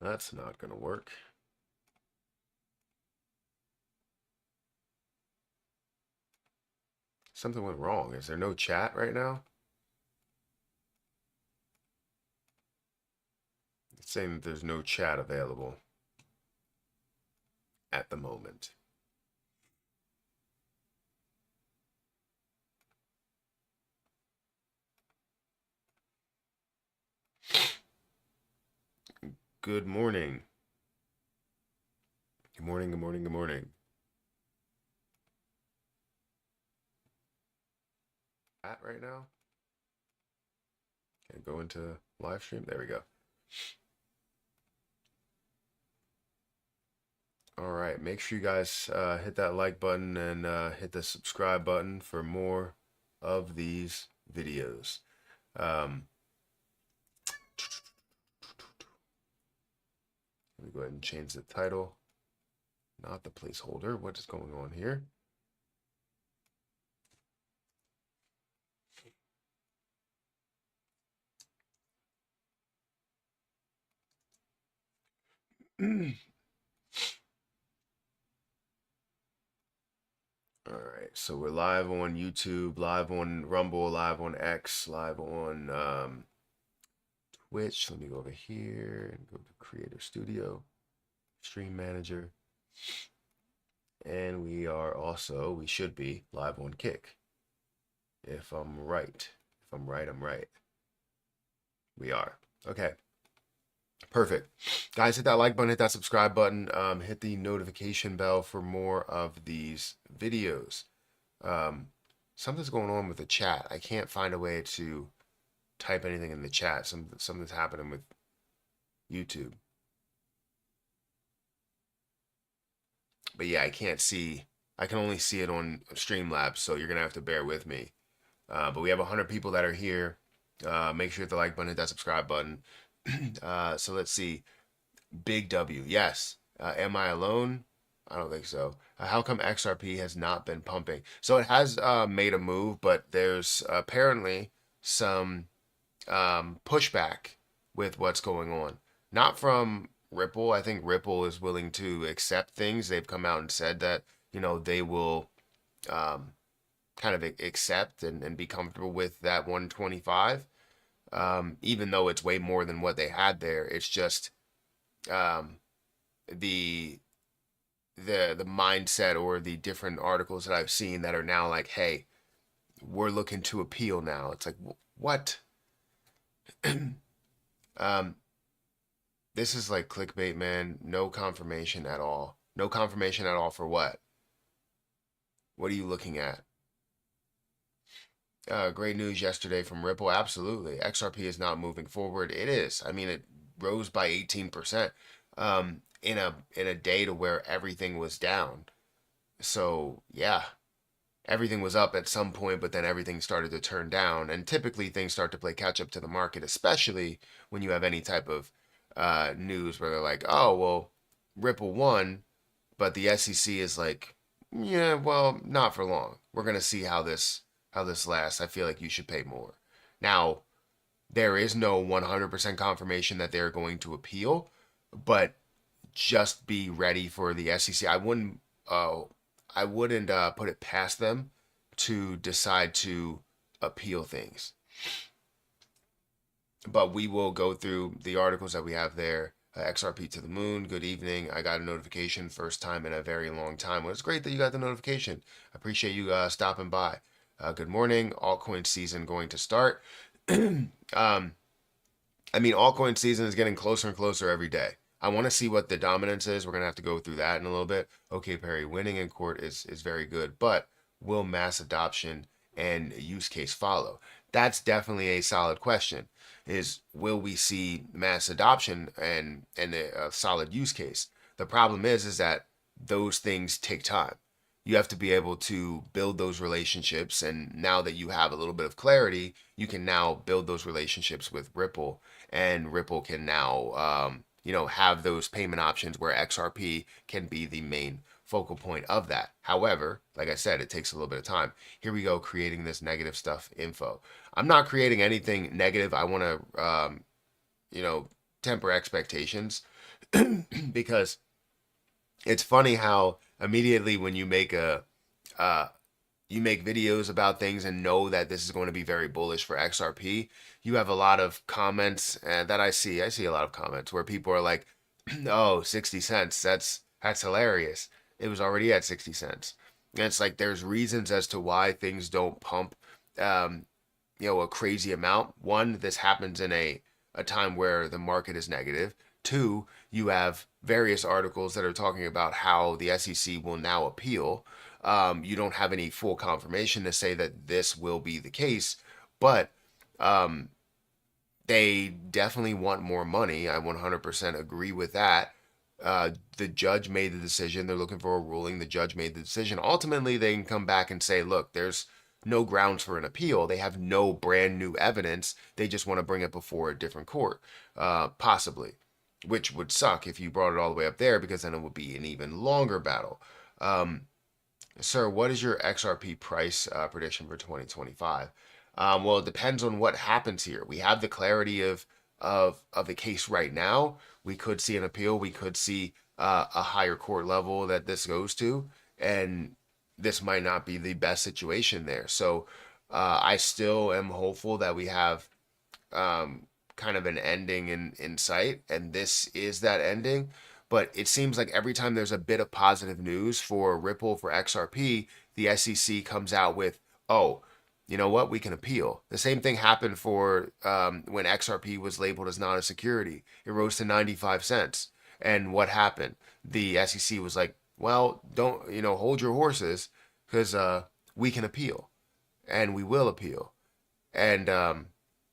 That's not going to work. Something went wrong. Is there no chat right now? It's saying that there's no chat available at the moment. Good morning. Good morning, good morning, good morning. Chat right now? Can I go into live stream? There we go. All right, make sure you guys hit that like button and hit the subscribe button for more of these videos. Let me go ahead and change the title, not the placeholder. What is going on here? All right, so we're live on YouTube, live on Rumble, live on X, live on Twitch. Let me go over here and go to Creator Studio, Stream Manager. And we are also, we should be live on Kick. If I'm right. If I'm right, I'm right. We are. Okay. Perfect. Guys, hit that like button, hit that subscribe button, hit the notification bell for more of these videos. Something's going on with the chat. I can't find a way to type anything in the chat. Something's happening with YouTube. But yeah, I can't see. I can only see it on Streamlabs, so you're gonna have to bear with me. But we have 100 people that are here. Make sure you hit the like button, hit that subscribe button. So let's see. Big W. Yes. Am I alone? I don't think so. How come XRP has not been pumping? So it has made a move, but there's apparently some pushback with what's going on. Not from Ripple. I think Ripple is willing to accept things. They've come out and said that, they will kind of accept and be comfortable with that 125. Even though it's way more than what they had there. It's just the the mindset or the different articles that I've seen that are now like, hey, we're looking to appeal now. It's like, what? This is like clickbait, man. No confirmation at all. No confirmation at all for what? What are you looking at? Great news yesterday from Ripple. Absolutely. XRP is not moving forward. It is. I mean, it rose by 18% in a day to where everything was down. So, yeah, everything was up at some point, but then everything started to turn down. And typically things start to play catch up to the market, especially when you have any type of news where they're like, oh, well, Ripple won, but the SEC is like, yeah, well, not for long. We're gonna see how this lasts. I feel like you should pay more. Now, there is no 100% confirmation that they're going to appeal, but just be ready for the SEC. I wouldn't put it past them to decide to appeal things. But we will go through the articles that we have there. XRP to the moon. Good evening. I got a notification first time in a very long time. Well, it's great that you got the notification. I appreciate you stopping by. Good morning. Altcoin season going to start. Altcoin season is getting closer and closer every day. I want to see what the dominance is. We're going to have to go through that in a little bit. Okay, Perry, winning in court is very good, but will mass adoption and use case follow? That's definitely a solid question. Is will we see mass adoption and a solid use case? The problem is that those things take time. You have to be able to build those relationships, and now that you have a little bit of clarity, you can now build those relationships with Ripple, and Ripple can now have those payment options where XRP can be the main focal point of that. However, like I said, it takes a little bit of time. Here we go, creating this negative stuff info. I'm not creating anything negative. I want to temper expectations. because it's funny how immediately when uh, you make videos about things and know that this is going to be very bullish for XRP, you have a lot of comments that I see. I see a lot of comments where people are like, "Oh, 60 cents. That's hilarious. It was already at 60 cents." And it's like there's reasons as to why things don't pump um, a crazy amount. One, this happens in a time where the market is negative. Two, you have various articles that are talking about how the SEC will now appeal. You don't have any full confirmation to say that this will be the case, but um, they definitely want more money. I 100% agree with that. The judge made the decision. They're looking for a ruling. The judge made the decision. Ultimately, they can come back and say, look, there's no grounds for an appeal. They have no brand new evidence. They just want to bring it before a different court, possibly, which would suck if you brought it all the way up there because then it would be an even longer battle. Um, Sir, what is your XRP price prediction for 2025? Well, it depends on what happens here. We have the clarity of the case right now. We could see an appeal. We could see a higher court level that this goes to, and this might not be the best situation there. So I still am hopeful that we have kind of an ending in sight, and this is that ending. But it seems like every time there's a bit of positive news for Ripple for XRP, the SEC comes out with, "Oh, you know what? We can appeal." The same thing happened for when XRP was labeled as not a security. It rose to 95 cents, and what happened? The SEC was like, "Well, don't hold your horses, because we can appeal, and we will appeal." And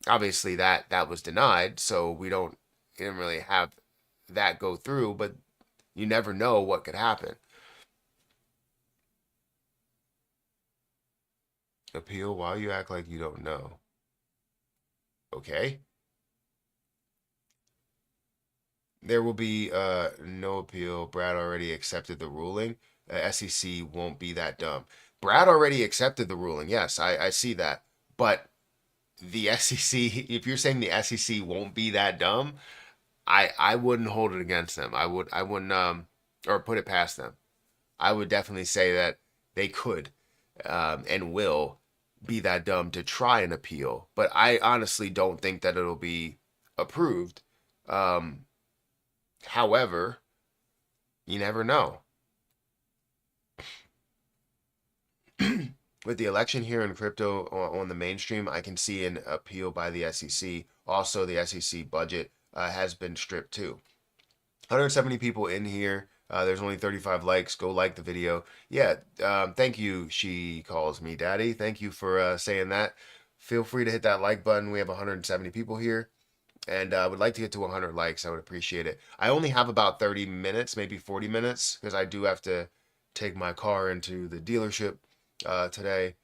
obviously that was denied, so we didn't really have that go through, but you never know what could happen. Appeal while you act like you don't know. Okay. There will be no appeal. Brad already accepted the ruling. SEC won't be that dumb. Brad already accepted the ruling. Yes, I see that. But the SEC, if you're saying the SEC won't be that dumb, I wouldn't hold it against them. I wouldn't or put it past them. I would definitely say that they could and will be that dumb to try and appeal. But I honestly don't think that it'll be approved. Um, However, you never know. With the election here in crypto on the mainstream, I can see an appeal by the SEC. Also, the SEC budget has been stripped too. 170 people in here. There's only 35 likes. Go like the video. Yeah, thank you. She calls me daddy. Thank you for saying that. Feel free to hit that like button. We have 170 people here, and I would like to get to 100 likes. I would appreciate it. I only have about 30 minutes, maybe 40 minutes, because I do have to take my car into the dealership today,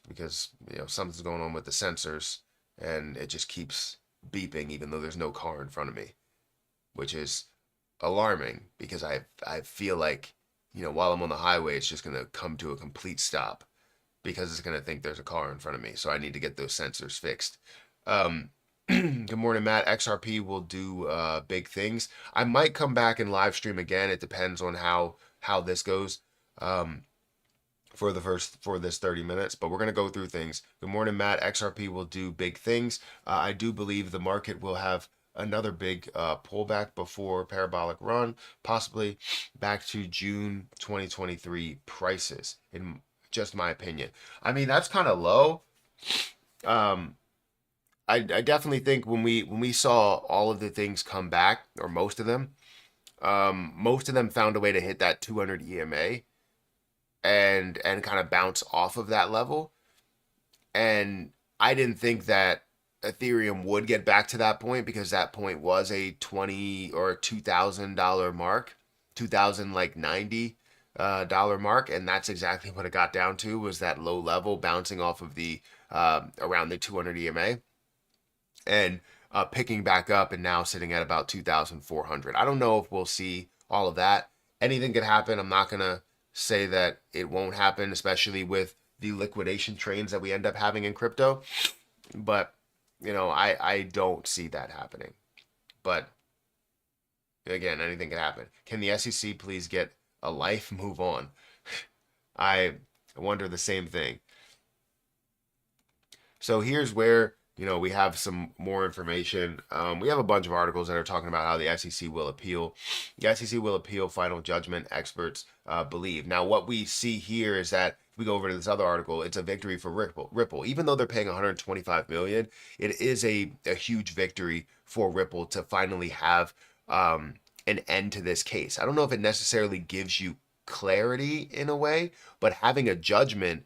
because something's going on with the sensors, and it just keeps beeping even though there's no car in front of me, which is alarming because I feel like while I'm on the highway it's just gonna come to a complete stop because it's gonna think there's a car in front of me. So I need to get those sensors fixed. Good morning, Matt. XRP will do big things. I might come back and live stream again. It depends on how this goes. For this 30 minutes, but we're going to go through things. Good morning, Matt. XRP will do big things. I do believe the market will have another big pullback before parabolic run, possibly back to June 2023 prices, in just my opinion. I mean, that's kind of low. Um, I definitely think when we saw all of the things come back, or most of them found a way to hit that 200 EMA and kind of bounce off of that level. And I didn't think that Ethereum would get back to that point because that point was a 20 or $2,000 mark, 2000 like $90 mark, and that's exactly what it got down to, was that low level bouncing off of the around the 200 EMA and picking back up and now sitting at about 2,400. I don't know if we'll see all of that. Anything could happen. I'm not gonna say that it won't happen, especially with the liquidation trains that we end up having in crypto. But I don't see that happening. But Again, anything can happen. Can the SEC please get a life, move on? I wonder the same thing. So here's where, we have some more information. We have a bunch of articles that are talking about how the SEC will appeal. The SEC will appeal final judgment, experts believe. Now, what we see here is that if we go over to this other article, it's a victory for Ripple. Even though they're paying 125 million, it is a huge victory for Ripple to finally have an end to this case. I don't know if it necessarily gives you clarity in a way, but having a judgment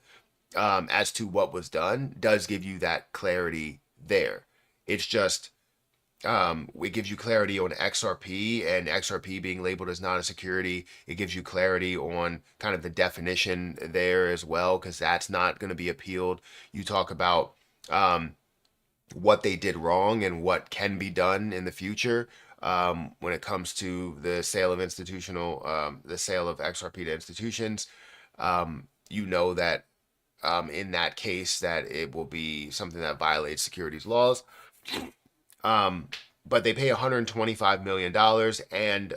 as to what was done does give you that clarity there. It's just it gives you clarity on XRP, and XRP being labeled as not a security. It gives you clarity on kind of the definition there as well, because that's not going to be appealed. You talk about what they did wrong and what can be done in the future when it comes to the sale of the sale of XRP to institutions. You know that in that case that it will be something that violates securities laws. But they pay $125 million, and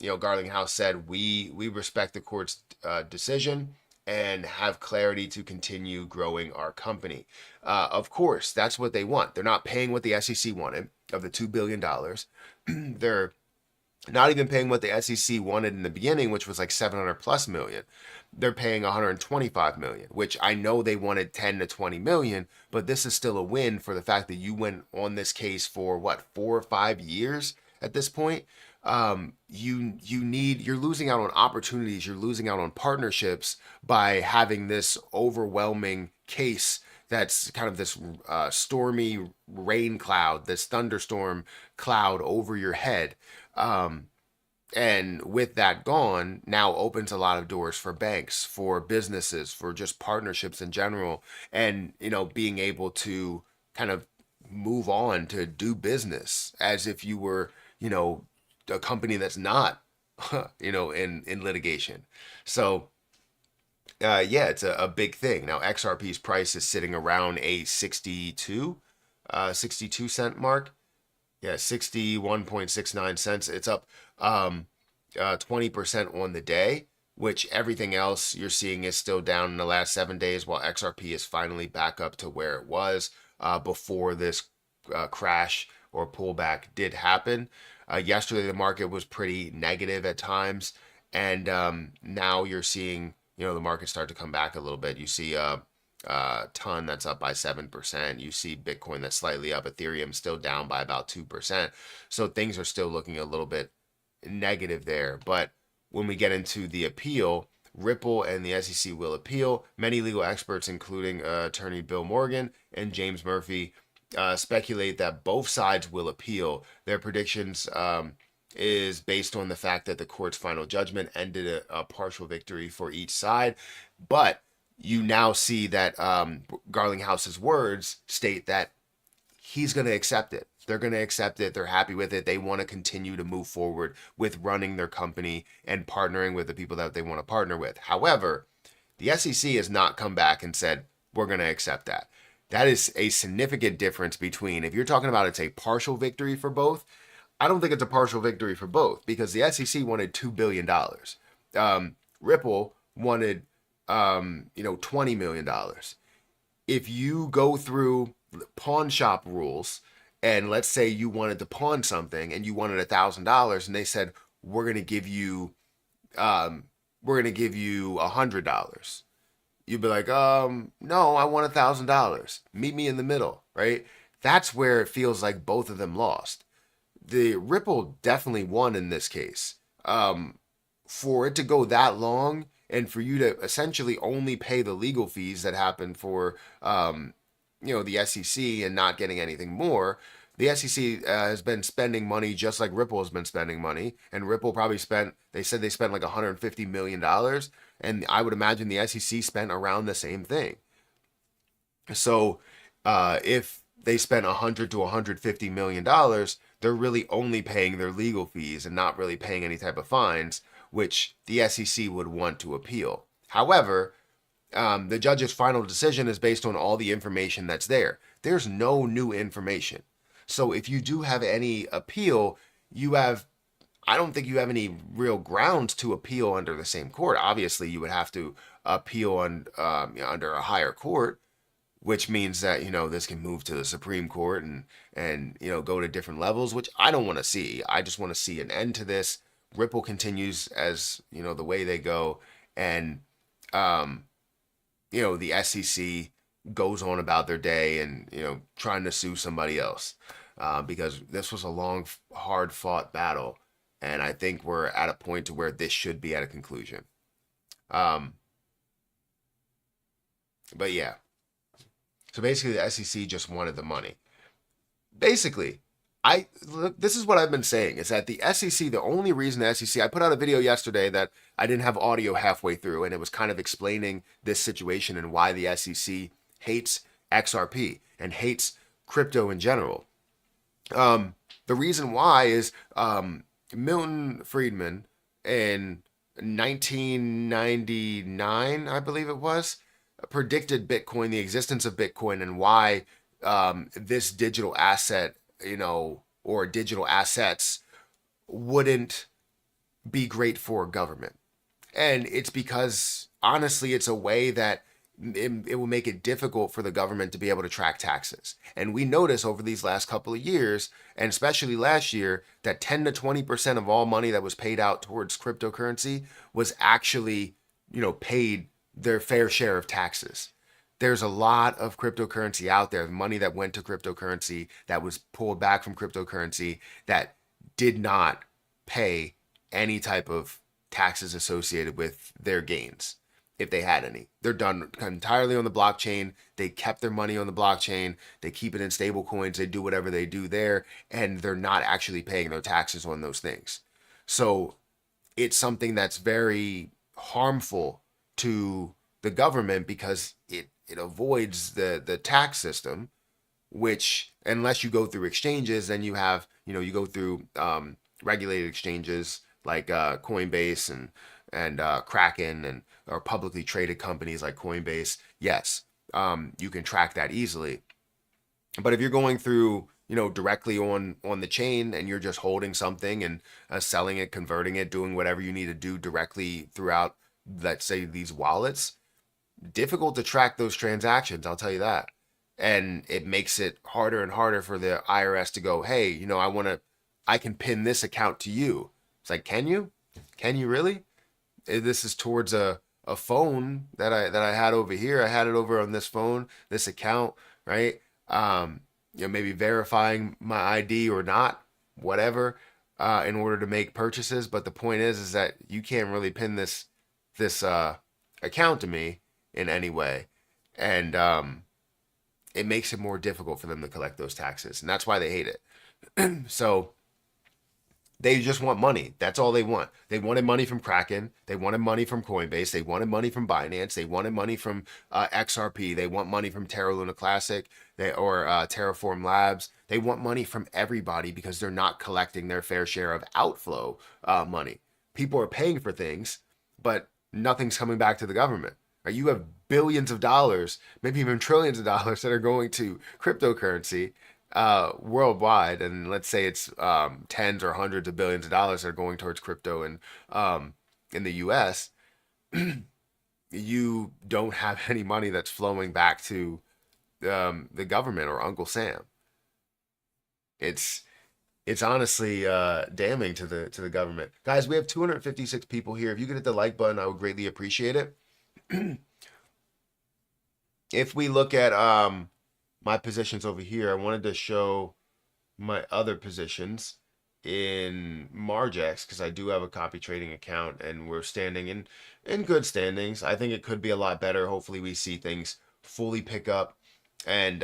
Garlinghouse said we respect the court's decision and have clarity to continue growing our company. Of course, that's what they want. They're not paying what the SEC wanted of the $2 billion. They're not even paying what the SEC wanted in the beginning, which was like 700 plus million. They're paying 125 million, which I know they wanted 10 to 20 million, but this is still a win for the fact that you went on this case for what, 4 or 5 years at this point. You're losing out on opportunities, you're losing out on partnerships by having this overwhelming case that's kind of this stormy rain cloud, this thunderstorm cloud over your head. And with that gone, now opens a lot of doors for banks, for businesses, for just partnerships in general, and being able to kind of move on to do business as if you were, a company that's not, in litigation. So yeah, it's a big thing. Now XRP's price is sitting around a 62 cent mark. Yeah, 61.69 cents. It's up 20% on the day, which everything else you're seeing is still down in the last 7 days, while XRP is finally back up to where it was before this crash or pullback did happen. Yesterday, the market was pretty negative at times, and now you're seeing the market start to come back a little bit. You see ton that's up by 7%. You see Bitcoin that's slightly up. Ethereum still down by about 2%. So things are still looking a little bit negative there. But when we get into the appeal, Ripple and the SEC will appeal. Many legal experts, including attorney Bill Morgan and James Murphy, speculate that both sides will appeal. Their predictions is based on the fact that the court's final judgment ended a partial victory for each side. But you now see that Garlinghouse's words state that he's going to accept it. They're going to accept it. They're happy with it. They want to continue to move forward with running their company and partnering with the people that they want to partner with. However, the SEC has not come back and said, we're going to accept that. That is a significant difference between, if you're talking about it's a partial victory for both, I don't think it's a partial victory for both, because the SEC wanted $2 billion. Ripple wanted $20 million. If you go through pawn shop rules, and let's say you wanted to pawn something and you wanted $1,000, and they said, we're going to give you $100. You'd be like, no, I want $1,000. Meet me in the middle, right? That's where it feels like both of them lost. The Ripple definitely won in this case. For it to go that long, and for you to essentially only pay the legal fees that happen for, the SEC and not getting anything more, the SEC has been spending money just like Ripple has been spending money. And Ripple probably they said they spent like $150 million. And I would imagine the SEC spent around the same thing. So if they spent $100 to $150 million, they're really only paying their legal fees and not really paying any type of fines, which the SEC would want to appeal. However, the judge's final decision is based on all the information that's there. There's no new information. So if you do have any appeal, you have, I don't think you have any real grounds to appeal under the same court. Obviously, you would have to appeal on under a higher court, which means that this can move to the Supreme Court and go to different levels, which I don't want to see. I just want to see an end to this. Ripple continues as the way they go, and um, the SEC goes on about their day and trying to sue somebody else because this was a long, hard fought battle, and I think we're at a point to where this should be at a conclusion. Um, but yeah, so basically the SEC just wanted the money. Basically, this is what I've been saying is that the SEC, the only reason the SEC, I put out a video yesterday that I didn't have audio halfway through, and it was kind of explaining this situation and why the SEC hates XRP and hates crypto in general. The reason why is Milton Friedman in 1999, I believe it was, predicted Bitcoin, the existence of Bitcoin, and why this digital asset, or digital assets wouldn't be great for government. And it's because, honestly, it's a way that it will make it difficult for the government to be able to track taxes. And we notice over these last couple of years, and especially last year, that 10 to 20% of all money that was paid out towards cryptocurrency was actually, paid their fair share of taxes. There's a lot of cryptocurrency out there, money that went to cryptocurrency, that was pulled back from cryptocurrency, that did not pay any type of taxes associated with their gains, if they had any. They're done entirely on the blockchain. They kept their money on the blockchain. They keep it in stable coins. They do whatever they do there, and they're not actually paying their taxes on those things. So it's something that's very harmful to the government because it avoids the tax system, which, unless you go through exchanges, then you have, you go through regulated exchanges like Coinbase and Kraken, and or publicly traded companies like Coinbase. Yes, you can track that easily. But if you're going through, directly on the chain, and you're just holding something and selling it, converting it, doing whatever you need to do directly throughout, let's say, these wallets, difficult to track those transactions, I'll tell you that. And it makes it harder and harder for the IRS to go, hey, I can pin this account to you. It's like, can you? Can you really? This is towards a phone that I had over here. I had it over on this phone, this account, right? Maybe verifying my ID or not, whatever, in order to make purchases. But the point is that you can't really pin this account to me in any way, and it makes it more difficult for them to collect those taxes, and that's why they hate it. So they just want money. That's all they want. They wanted money from Kraken. They wanted money from Coinbase. They wanted money from Binance. They wanted money from XRP. They want money from Terra Luna Classic or Terraform Labs. They want money from everybody because they're not collecting their fair share of outflow money. People are paying for things, but nothing's coming back to the government. You have billions of dollars, maybe even trillions of dollars that are going to cryptocurrency worldwide, and let's say it's tens or hundreds of billions of dollars that are going towards crypto in the U.S. You don't have any money that's flowing back to the government or Uncle Sam. It's honestly damning to the government. Guys, we have 256 people here. If you could hit the like button, I would greatly appreciate it. If we look at my positions over here, I wanted to show my other positions in Margex because I do have a copy trading account and we're standing in good standings. I think it could be a lot better. Hopefully we see things fully pick up and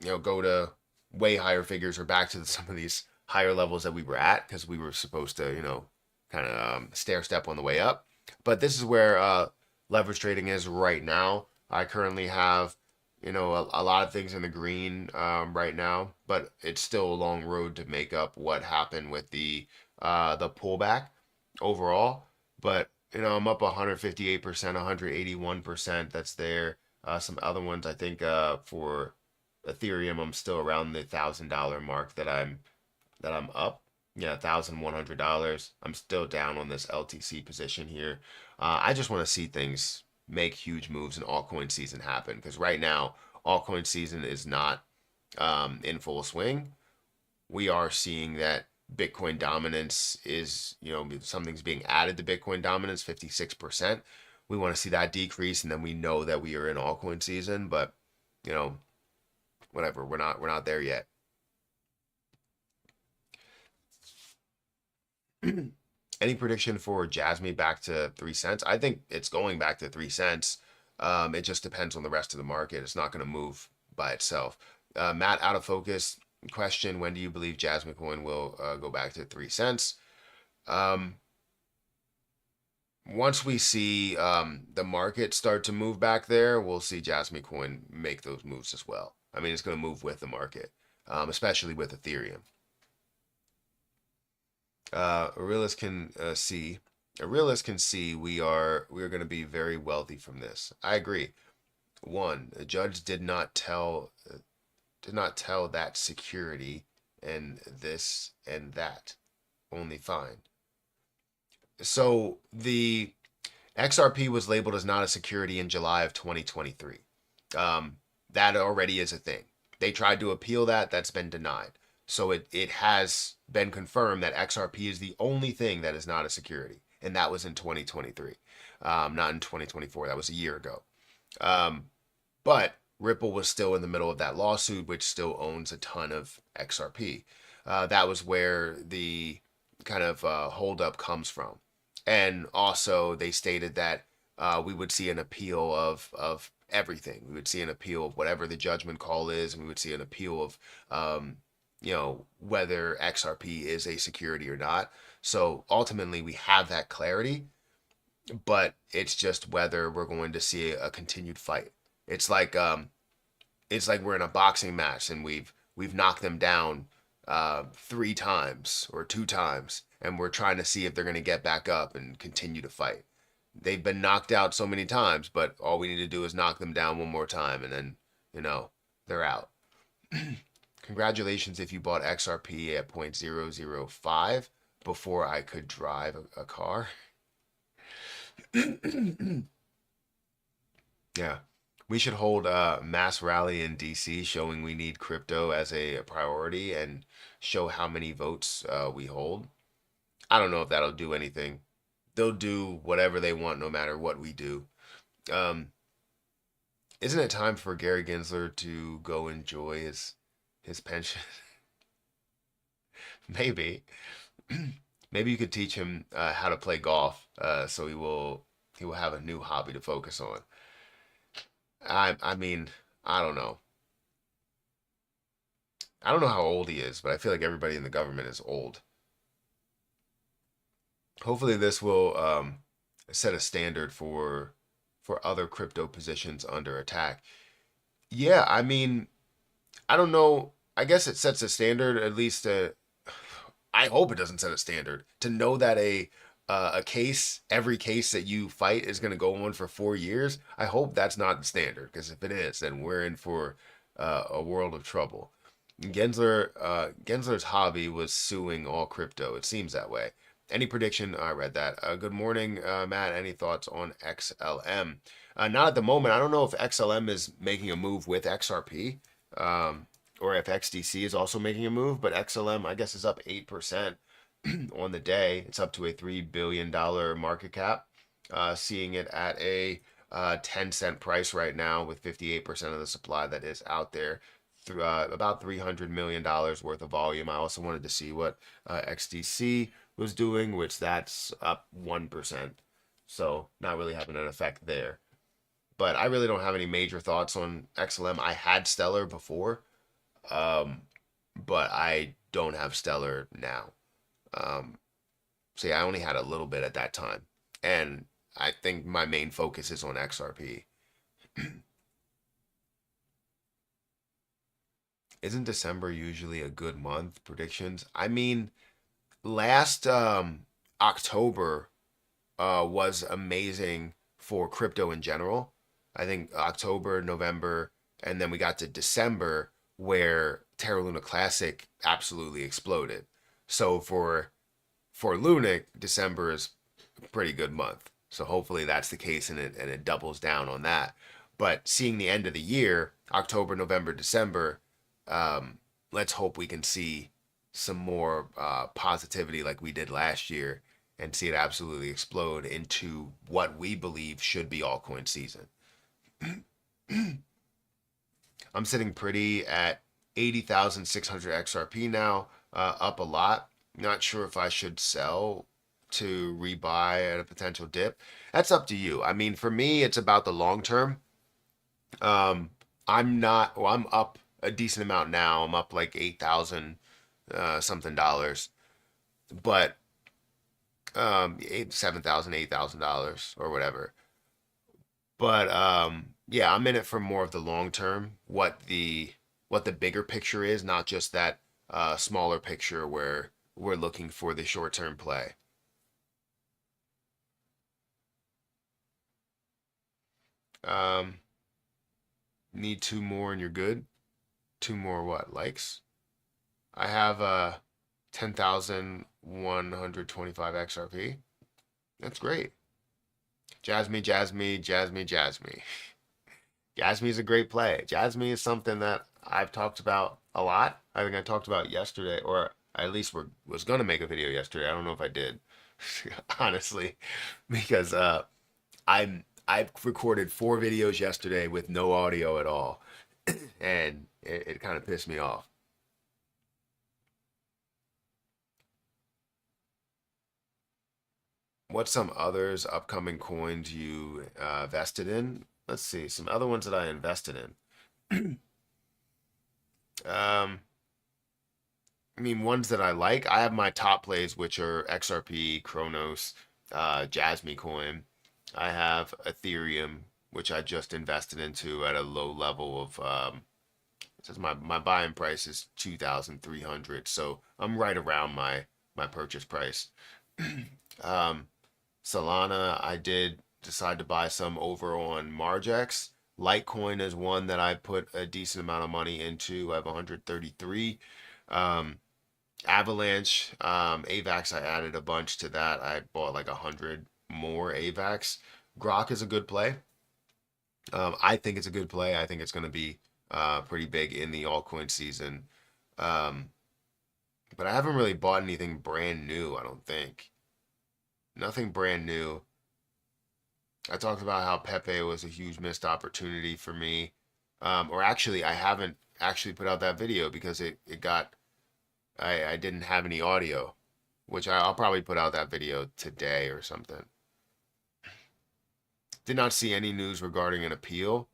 go to way higher figures or back to some of these higher levels that we were at, because we were supposed to kind of stair step on the way up. But this is where leverage trading is right now. I currently have a lot of things in the green right now, but it's still a long road to make up what happened with the pullback overall. But I'm up 158%, 181%. That's there. Some other ones, I think, for Ethereum, I'm still around the $1,000 mark that I'm up. Yeah, $1,100. I'm still down on this LTC position here. I just want to see things make huge moves and altcoin season happen because right now altcoin season is not in full swing. We are seeing that Bitcoin dominance is, something's being added to Bitcoin dominance, 56%. We want to see that decrease, and then we know that we are in altcoin season, but you know, whatever, we're not there yet. Any prediction for Jasmine back to 3 cents? I think it's going back to 3 cents. It just depends on the rest of the market. It's not going to move by itself. Matt, out of focus question: when do you believe Jasmine coin will go back to 3 cents? Um, Once we see the market start to move back there, we'll see Jasmine coin make those moves as well. I mean, it's going to move with the market, especially with Ethereum. A realist can see. A realist can see we are going to be very wealthy from this. I agree. One, the judge did not tell that security and this and that. Only fine. So the XRP was labeled as not a security in July of 2023. That already is a thing. They tried to appeal that. That's been denied. So it has been confirmed that XRP is the only thing that is not a security, and that was in 2023, not in 2024. That was a year ago. Um, but Ripple was still in the middle of that lawsuit, which still owns a ton of XRP. That was where the kind of holdup comes from. And also, they stated that we would see an appeal of everything. We would see an appeal of whatever the judgment call is, and we would see an appeal of whether XRP is a security or not. So ultimately, we have that clarity, but it's just whether we're going to see a continued fight. It's like we're in a boxing match and we've knocked them down 3 times or 2 times, and we're trying to see if they're going to get back up and continue to fight. They've been knocked out so many times, but all we need to do is knock them down one more time, and then they're out. Congratulations if you bought XRP at 0.005 before I could drive a car. Yeah. We should hold a mass rally in DC showing we need crypto as a priority and show how many votes we hold. I don't know if that'll do anything. They'll do whatever they want no matter what we do. Um, isn't it time for Gary Gensler to go enjoy his pension? Maybe. Maybe you could teach him how to play golf, so he will have a new hobby to focus on. I mean, I don't know. I don't know how old he is, but I feel like everybody in the government is old. Hopefully, this will set a standard for other crypto positions under attack. Yeah, I mean, I don't know. I guess it sets a standard, at least. I hope it doesn't set a standard to know that every case that you fight is going to go on for 4 years. I hope that's not the standard, because if it is, then we're in for a world of trouble. Gensler's hobby was suing all crypto. It seems that way. Any prediction? I read that. Good morning, Matt. Any thoughts on XLM? Not at the moment. I don't know if XLM is making a move with XRP, or if XDC is also making a move, but XLM, I guess, is up 8% on the day. It's up to a $3 billion market cap. Seeing it at a 10-cent price right now with 58% of the supply that is out there. Through about $300 million worth of volume. I also wanted to see what XDC was doing, which that's up 1%. So not really having an effect there. But I really don't have any major thoughts on XLM. I had Stellar before, but I don't have Stellar now. So yeah, I only had a little bit at that time. And I think my main focus is on XRP. Isn't December usually a good month? Predictions? I mean, last October was amazing for crypto in general. I think October, November, and then we got to December where Terra Luna Classic absolutely exploded. So for Lunic, December is a pretty good month. So hopefully that's the case, and it doubles down on that. But seeing the end of the year, October, November, December, um, let's hope we can see some more positivity like we did last year, and see it absolutely explode into what we believe should be altcoin season. I'm sitting pretty at 80,600 XRP now, up a lot. Not sure if I should sell to rebuy at a potential dip. That's up to you. I mean, for me, it's about the long term. Um, I'm not, well, I'm up a decent amount now. I'm up like 8,000 something dollars, but 7,000, $8,000 or whatever. But yeah, I'm in it for more of the long term. What the bigger picture is, not just that smaller picture where we're looking for the short term play. Um, Need two more and you're good. Two more what? Likes? I have 10,125 XRP. That's great. Jasmine, Jasmine, Jasmine, Jasmine. Jasmine is a great play. Jasmine is something that I've talked about a lot. I think I talked about yesterday, or at least was gonna make a video yesterday. I don't know if I did, honestly, because I've recorded 4 videos yesterday with no audio at all, and it kind of pissed me off. What's some others upcoming coins you invested in? Let's see, some other ones that I invested in. Um, I mean, ones that I like. I have my top plays, which are XRP, Kronos, Jasmy Coin. I have Ethereum, which I just invested into at a low level of. It says my buying price is 2,300, so I'm right around my purchase price. um, Solana, I did decide to buy some over on Margex. Litecoin is one that I put a decent amount of money into. I have 133. Um, Avalanche, AVAX, I added a bunch to that. I bought like 100 more AVAX. Grok is a good play. I think it's a good play. I think it's going to be pretty big in the altcoin season. Um, but I haven't really bought anything brand new, I don't think. Nothing brand new. I talked about how Pepe was a huge missed opportunity for me. Or actually, I haven't actually put out that video because it got, I didn't have any audio, which I'll probably put out that video today or something. Did not see any news regarding an appeal.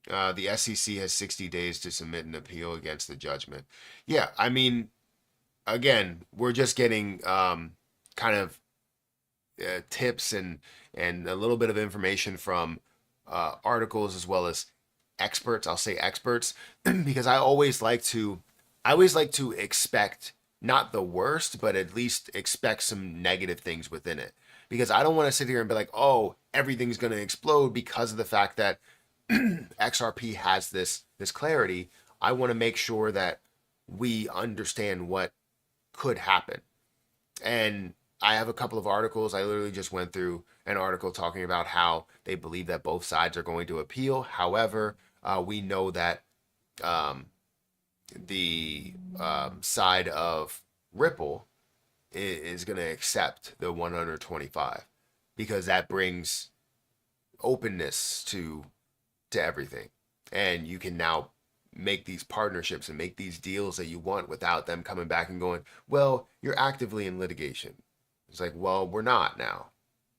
The SEC has 60 days to submit an appeal against the judgment. Yeah, I mean, again, we're just getting kind of tips and a little bit of information from articles as well as experts. I'll say experts because I always like to expect not the worst, but at least expect some negative things within it. Because I don't want to sit here and be like, oh, everything's going to explode because of the fact that XRP has this clarity. I want to make sure that we understand what could happen. And I have a couple of articles. I literally just went through an article talking about how they believe that both sides are going to appeal. However, we know that um, the side of Ripple is going to accept the 125 because that brings openness to everything, and you can now make these partnerships and make these deals that you want without them coming back and going, well, you're actively in litigation. It's like, well, we're not now.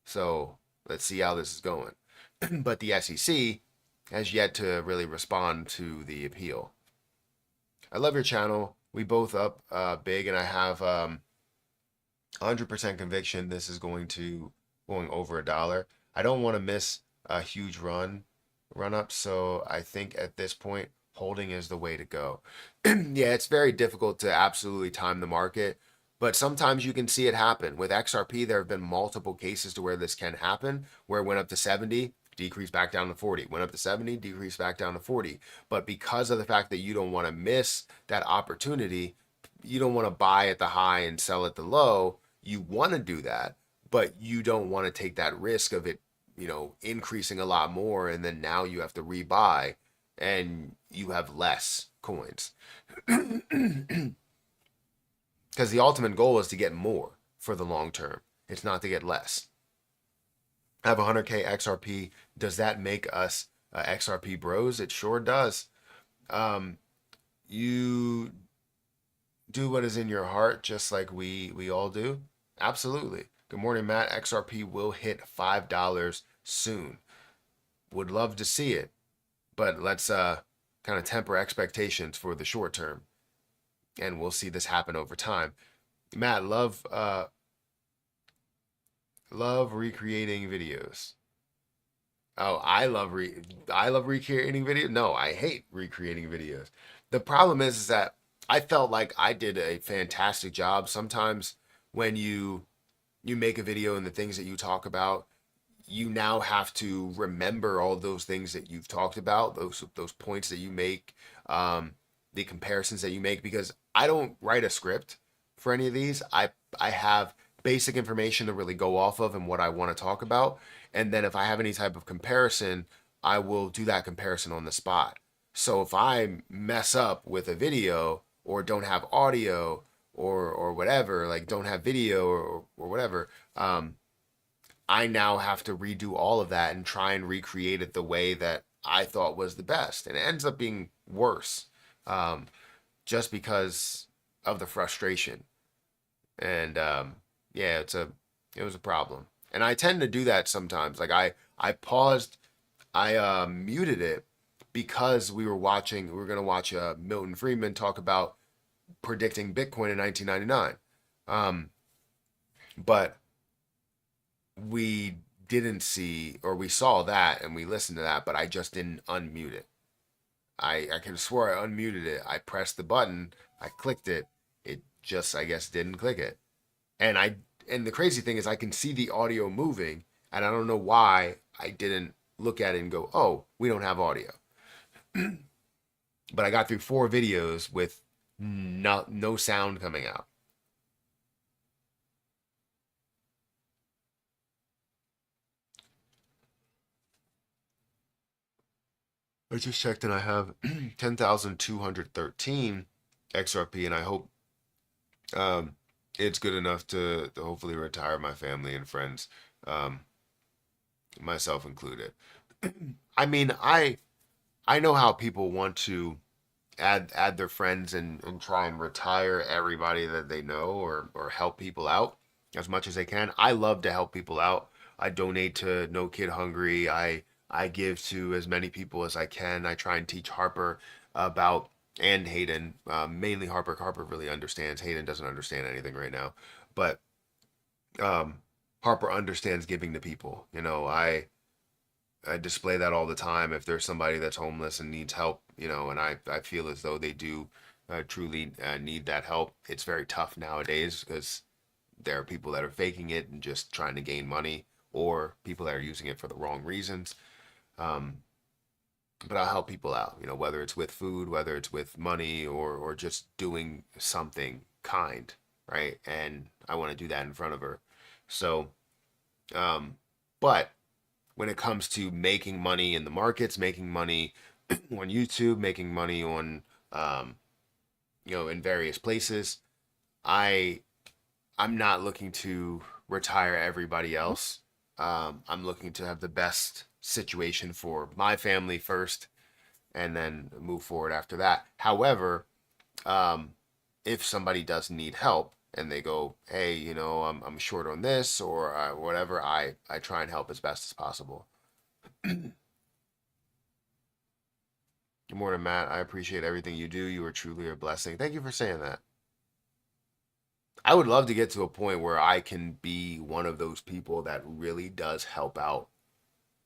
So let's see how this is going. But the SEC has yet to really respond to the appeal. I love your channel. We both up big, and I have 100% conviction this is going over $1. I don't want to miss a huge run up, so I think at this point holding is the way to go. Yeah, it's very difficult to absolutely time the market, but sometimes you can see it happen. With XRP, there have been multiple cases to where this can happen, where it went up to 70, decreased back down to 40, went up to 70, decreased back down to 40. But because of the fact that you don't want to miss that opportunity, you don't want to buy at the high and sell at the low. You want to do that, but you don't want to take that risk of it, increasing a lot more, and then now you have to rebuy and you have less coins. Because the ultimate goal is to get more for the long term. It's not to get less. I have 100K XRP. Does that make us XRP bros? It sure does. Um, you do what is in your heart, just like we all do. Absolutely. Good morning, Matt. XRP will hit $5 soon. Would love to see it, but let's kind of temper expectations for the short term, and we'll see this happen over time. Matt, love recreating videos. Oh, I love recreating videos. No, I hate recreating videos. The problem is that I felt like I did a fantastic job. Sometimes when you make a video and the things that you talk about, you now have to remember all those things that you've talked about, those points that you make, the comparisons that you make, because I don't write a script for any of these. I have basic information to really go off of and what I want to talk about. And then if I have any type of comparison, I will do that comparison on the spot. So if I mess up with a video or don't have audio or whatever, like don't have video or whatever, I now have to redo all of that and try and recreate it the way that I thought was the best. And it ends up being worse, um, just because of the frustration. And yeah, it was a problem. And I tend to do that sometimes. Like I paused, I muted it because we were gonna watch Milton Friedman talk about predicting Bitcoin in 1999. Um, but we didn't see, or we saw that and we listened to that, but I just didn't unmute it. I could have swore I unmuted it. I pressed the button, I clicked it. It just, I guess, didn't click it. And the crazy thing is I can see the audio moving, and I don't know why I didn't look at it and go, "Oh, we don't have audio." But I got through 4 videos with no sound coming out. I just checked and I have 10,213 XRP, and I hope um, it's good enough to hopefully retire my family and friends, um, myself included. I mean, I know how people want to add their friends and try and retire everybody that they know or help people out as much as they can. I love to help people out. I donate to No Kid Hungry. I give to as many people as I can. I try and teach Harper about, and Hayden, mainly Harper. Harper really understands. Hayden doesn't understand anything right now, but um, Harper understands giving to people. I display that all the time. If there's somebody that's homeless and needs help, and I feel as though they do truly need that help. It's very tough nowadays because there are people that are faking it and just trying to gain money, or people that are using it for the wrong reasons. Um, but I'll help people out, whether it's with food, whether it's with money, or just doing something kind, right? And I want to do that in front of her. So, um, but when it comes to making money in the markets, making money on YouTube, making money on, um, in various places, I I'm not looking to retire everybody else. I'm looking to have the best situation for my family first, and then move forward after that. However, um, if somebody does need help and they go, hey, I'm short on this or whatever, I try and help as best as possible. Good morning, Matt. I appreciate everything you do. You are truly a blessing. Thank you for saying that. I would love to get to a point where I can be one of those people that really does help out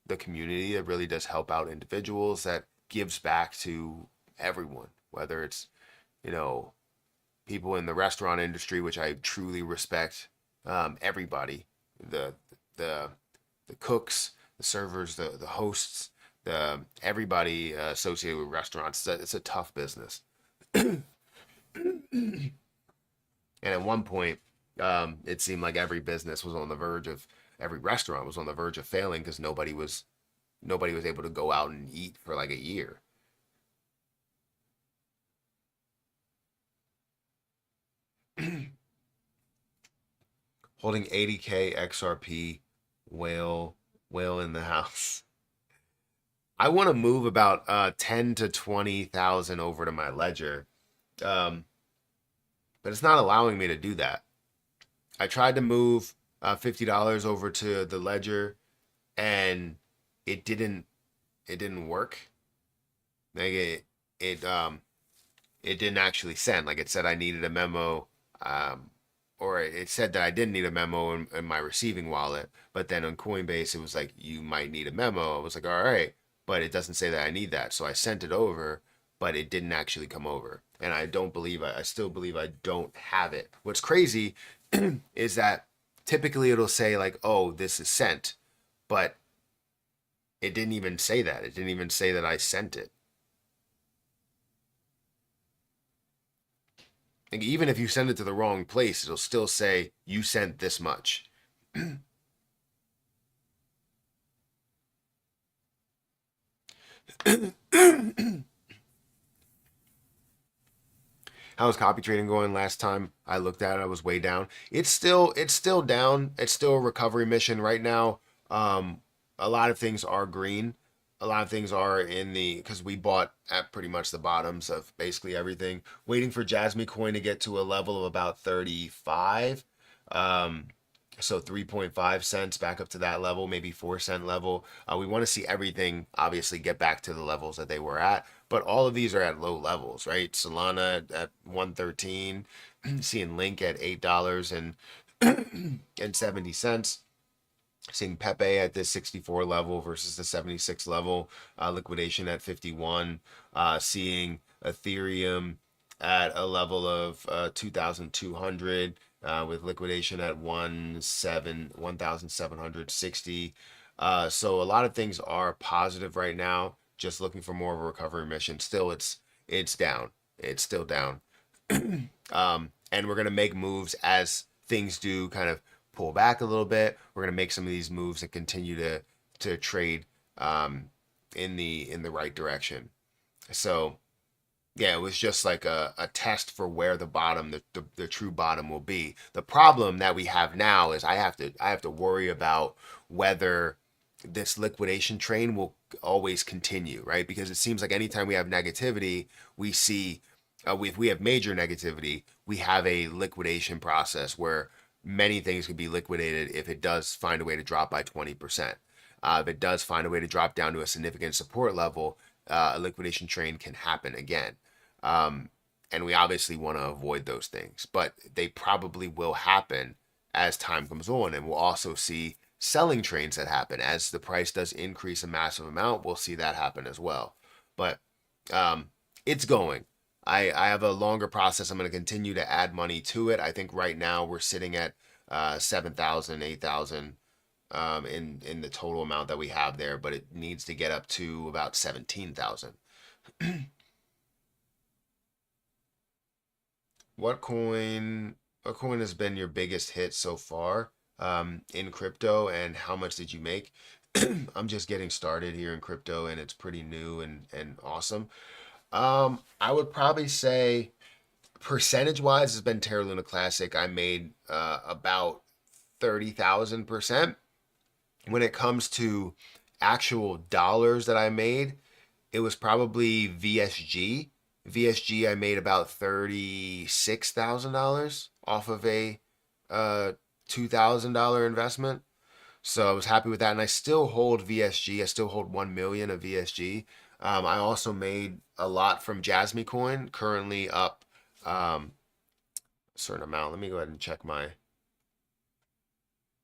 the community, that really does help out individuals, that gives back to everyone, whether it's, you know, people in the restaurant industry, which I truly respect, everybody, the the the cooks, the servers, the hosts, the everybody associated with restaurants. It's a tough business. And at one point, it seemed like every business was on the verge of every restaurant was on the verge of failing because nobody was able to go out and eat for like a year. Holding 80K XRP, whale whale in the house. I want to move about 10 to 20,000 over to my ledger, um, but it's not allowing me to do that. I tried to move $50 over to the ledger, and it didn't it didn't work. Like it it didn't actually send. Like it said I needed a memo, um, or it said that I didn't need a memo in my receiving wallet. But then on Coinbase, it was like, you might need a memo. I was like, all right, but it doesn't say that I need that. So I sent it over, but it didn't actually come over. And I still believe I don't have it. What's crazy is that typically it'll say, like, oh, this is sent, but it didn't even say that. It didn't even say that I sent it. Like, even if you send it to the wrong place, it'll still say you sent this much. How's copy trading going? Last time I looked at it, I was way down. It's still down. It's still a recovery mission right now. A lot of things are green. A lot of things are in the, because we bought at pretty much the bottoms of basically everything. Waiting for Jasmine Coin to get to a level of about 35. Um, so 3.5 cents back up to that level, maybe 4 cent level. We want to see everything obviously get back to the levels that they were at, but all of these are at low levels, right? Solana at 113, seeing Link at $8 and 70 cents. Seeing Pepe at this 64 level versus the 76 level, liquidation at 51. Seeing Ethereum at a level of 2,200 with liquidation at 1,760. So a lot of things are positive right now. Just looking for more of a recovery mission. Still, it's down. It's still down. And we're gonna make moves as things do kind of pull back a little bit. We're gonna make some of these moves and continue to trade in the right direction. So yeah, it was just like a test for where the bottom, the true bottom will be. The problem that we have now is I have to worry about whether this liquidation train will always continue, right? Because it seems like anytime we have negativity, we see if we have major negativity, we have a liquidation process where many things can be liquidated if it does find a way to drop by 20%. If it does find a way to drop down to a significant support level, a liquidation train can happen again. Um, and we obviously want to avoid those things, but they probably will happen as time comes on. And we'll also see selling trains that happen as the price does increase a massive amount. We'll see that happen as well. But it's going. I have a longer process. I'm going to continue to add money to it. I think right now we're sitting at 7,000, 8,000 in the total amount that we have there, but it needs to get up to about 17,000. What coin what coin has been your biggest hit so far in crypto, and how much did you make? I'm just getting started here in crypto, and it's pretty new and awesome. I would probably say percentage wise has been Terra Luna Classic. I made about 30,000%. When it comes to actual dollars that I made, it was probably VSG. VSG, I made about $36,000 off of a $2,000 investment. So I was happy with that, and I still hold VSG. I still hold 1 million of VSG. I also made a lot from Jasmine Coin, currently up a certain amount. Let me go ahead and check my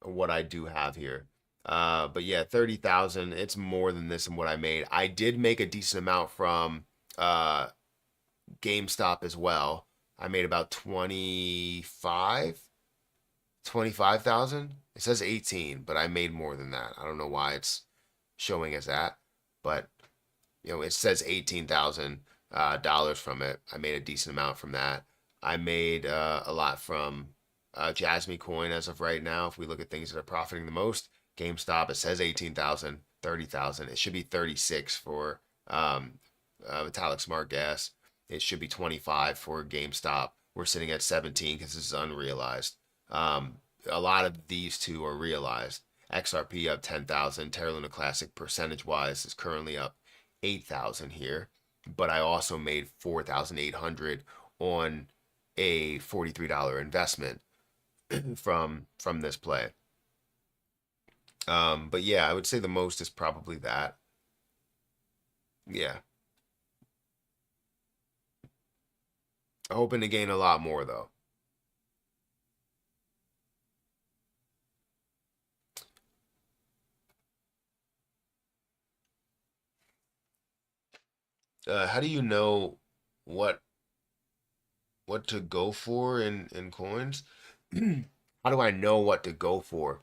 what I do have here. But yeah, 30,000. It's more than this and what I made. I did make a decent amount from GameStop as well. I made about 25,000. It says 18, but I made more than that. I don't know why it's showing as that, but it says $18,000 from it. I made a decent amount from that. I made a lot from Jasmine Coin as of right now. If we look at things that are profiting the most, GameStop, it says 18,000, 30,000. It should be 36 for Metallic Smart Gas. It should be 25 for GameStop. We're sitting at 17 because this is unrealized. A lot of these two are realized. XRP up 10,000. Terra Luna Classic percentage wise is currently up 8,000 here. But I also made 4,800 on a $43 investment from this play. But yeah, I would say the most is probably that. Yeah. I'm hoping to gain a lot more though. How do you know what what to go for in coins? How do I know what to go for?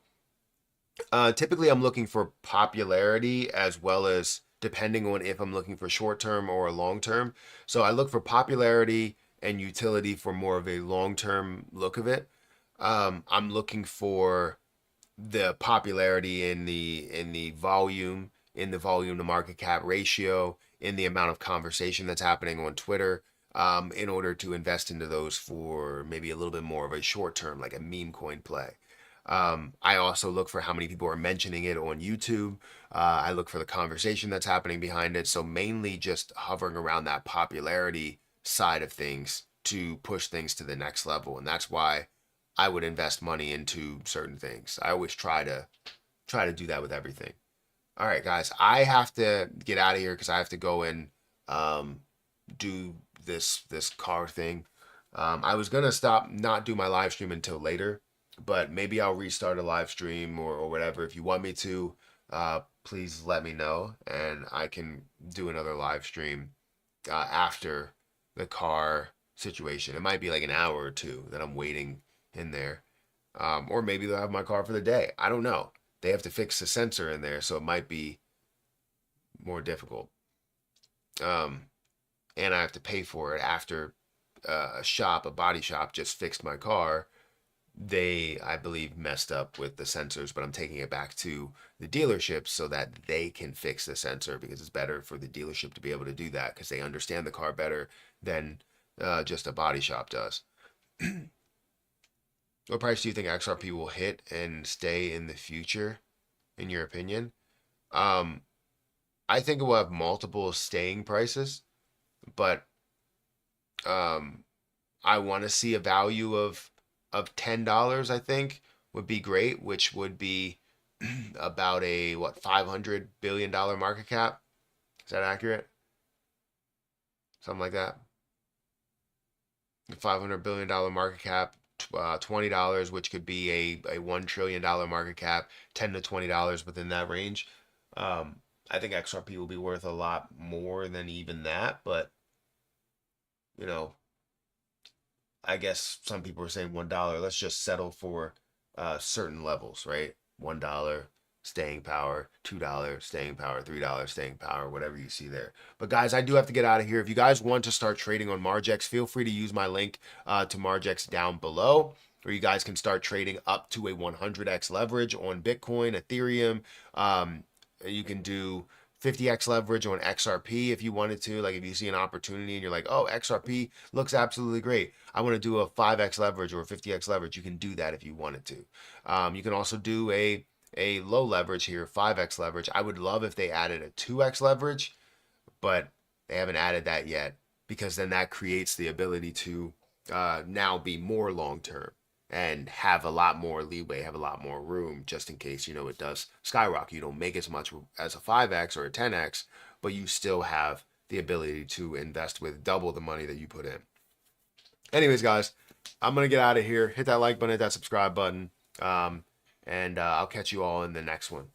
Typically, I'm looking for popularity as well as depending on if I'm looking for short term or a long term. So I look for popularity and utility for more of a long term look of it. I'm looking for the popularity in the volume to market cap ratio, in the amount of conversation that's happening on Twitter, in order to invest into those for maybe a little bit more of a short term, like a meme coin play. I also look for how many people are mentioning it on YouTube. I look for the conversation that's happening behind it. So mainly just hovering around that popularity side of things to push things to the next level. And that's why I would invest money into certain things. I always try to do that with everything. All right, guys, I have to get out of here because I have to go and um, do this car thing. I was gonna stop not do my live stream until later, but maybe I'll restart a live stream or whatever. If you want me to, please let me know and I can do another live stream after the car situation. It might be like an hour or two that I'm waiting in there. Or maybe they'll have my car for the day. I don't know. They have to fix the sensor in there, so it might be more difficult. Um, and I have to pay for it after a body shop, just fixed my car. They, I believe, messed up with the sensors, but I'm taking it back to the dealership so that they can fix the sensor because it's better for the dealership to be able to do that because they understand the car better than just a body shop does. What price do you think XRP will hit and stay in the future, in your opinion? Um, I think it will have multiple staying prices, but um, I want to see a value of $10, I think would be great, which would be about a what $500 billion market cap. Is that accurate? Something like that. $500 billion market cap, $20, which could be a $1 trillion market cap, $10 to $20 within that range. I think XRP will be worth a lot more than even that, but you know, I guess some people are saying $1. Let's just settle for certain levels, right? $1 staying power, $2 staying power, $3 staying power, whatever you see there. But guys, I do have to get out of here. If you guys want to start trading on Margex, feel free to use my link to Margex down below, where you guys can start trading up to a 100x leverage on Bitcoin, Ethereum. You can do 50x leverage on XRP if you wanted to. Like if you see an opportunity and you're like, oh, XRP looks absolutely great. I want to do a 5x leverage or a 50x leverage. You can do that if you wanted to. You can also do a low leverage here, 5x leverage. I would love if they added a 2x leverage, but they haven't added that yet because then that creates the ability to now be more long term and have a lot more leeway, have a lot more room just in case, it does skyrocket. You don't make as much as a 5x or a 10x, but you still have the ability to invest with double the money that you put in. Anyways, guys, I'm going to get out of here. Hit that like button, hit that subscribe button, and I'll catch you all in the next one.